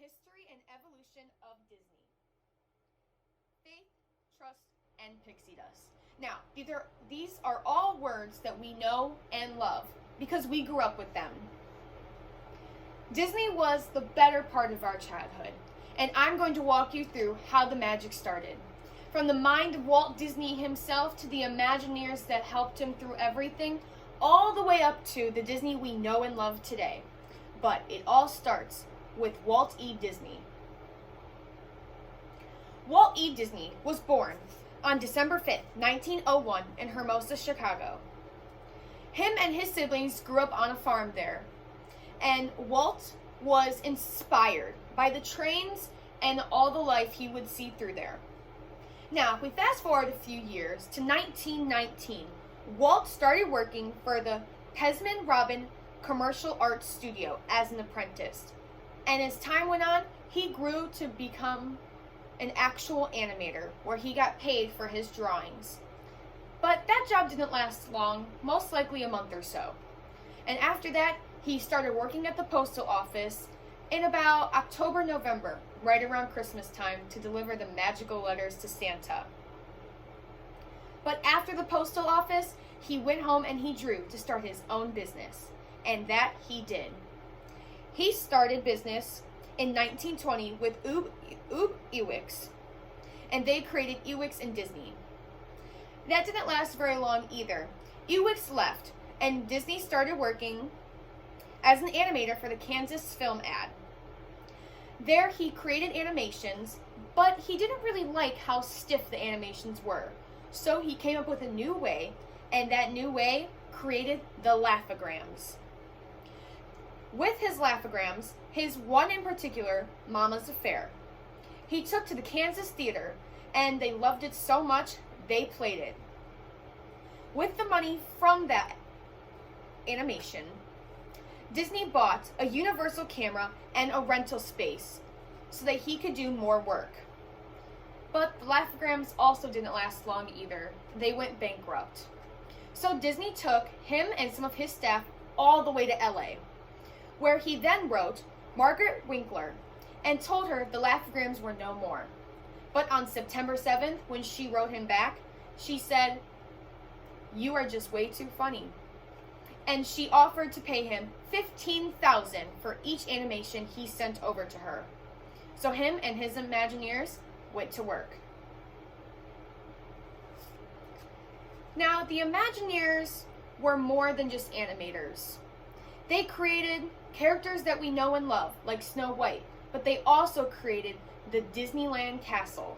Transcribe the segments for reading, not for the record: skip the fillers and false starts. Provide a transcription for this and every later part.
history and evolution of Disney. Faith, trust, and pixie dust. Now, these are all words that we know and love because we grew up with them. Disney was the better part of our childhood, and I'm going to walk you through how the magic started. From the mind of Walt Disney himself to the Imagineers that helped him through everything, all the way up to the Disney we know and love today. But it all starts with Walt E. Disney. Walt E. Disney was born on December 5th, 1901 in Hermosa, Chicago. Him and his siblings grew up on a farm there, and Walt was inspired by the trains and all the life he would see through there. Now, if we fast forward a few years to 1919, Walt started working for the Pesman Robin Commercial Arts Studio as an apprentice. And as time went on, he grew to become an actual animator where he got paid for his drawings. But that job didn't last long, most likely a month or so. And after that, he started working at the postal office in about October, November, right around Christmas time, to deliver the magical letters to Santa. But after the postal office, he went home and he drew to start his own business. And that he did. He started business in 1920 with Ub Iwerks, and they created Iwerks and Disney. That didn't last very long either. Iwerks left, and Disney started working as an animator for the Kansas film ad. There he created animations, but he didn't really like how stiff the animations were. So he came up with a new way, and that new way created the Laugh-O-Grams. With his Laugh-O-Grams, his one in particular, Mama's Affair, he took to the Kansas theater, and they loved it so much, they played it. With the money from that animation, Disney bought a Universal camera and a rental space so that he could do more work. But the Laugh-O-Grams also didn't last long either. They went bankrupt. So Disney took him and some of his staff all the way to LA, where he then wrote Margaret Winkler and told her the Laugh-O-Grams were no more. But on September 7th, when she wrote him back, she said, "You are just way too funny." And she offered to pay him $15,000 for each animation he sent over to her. So him and his Imagineers went to work. Now, the Imagineers were more than just animators. They created characters that we know and love, like Snow White, but they also created the Disneyland Castle.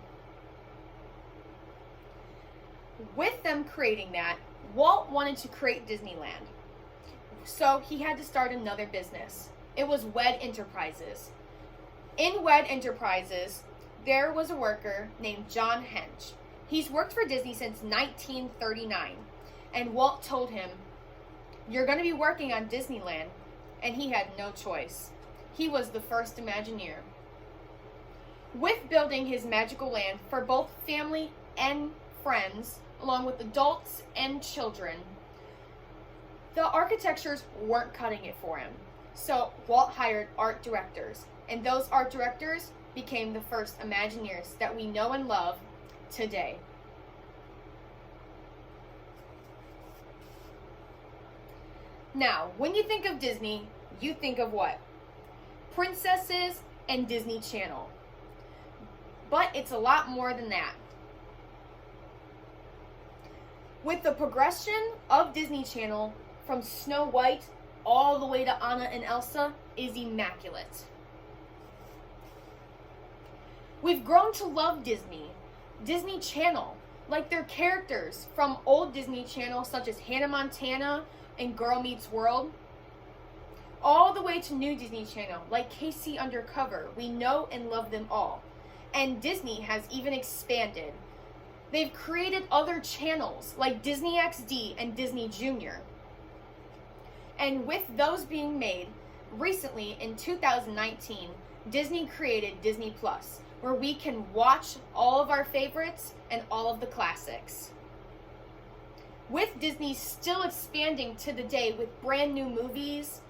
With them creating that, Walt wanted to create Disneyland. So he had to start another business. It was WED Enterprises. In WED Enterprises, there was a worker named John Hench. He's worked for Disney since 1939. And Walt told him, "You're going to be working on Disneyland." And he had no choice. He was the first Imagineer. With building his magical land for both family and friends, along with adults and children, the architectures weren't cutting it for him. So Walt hired art directors, and those art directors became the first Imagineers that we know and love today. Now, when you think of Disney, you think of what? Princesses and Disney Channel. But it's a lot more than that. With the progression of Disney Channel from Snow White all the way to Anna and Elsa is immaculate. We've grown to love Disney Channel, like their characters from old Disney Channel such as Hannah Montana and Girl Meets World, all the way to new Disney Channel like Casey Undercover. We know and love them all. And Disney has even expanded. They've created other channels like Disney XD and Disney Junior. And with those being made, recently in 2019, Disney created Disney Plus, where we can watch all of our favorites and all of the classics. With Disney still expanding to the day with brand new movies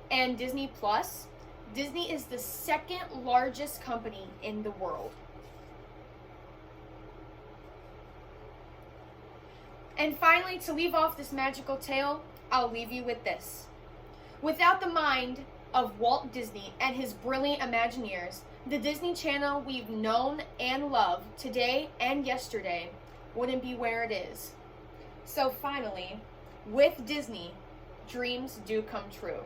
and Disney Plus, Disney is the second largest company in the world. And finally, to leave off this magical tale, I'll leave you with this. Without the mind of Walt Disney and his brilliant Imagineers, the Disney Channel we've known and loved today and yesterday wouldn't be where it is. So finally, with Disney, dreams do come true.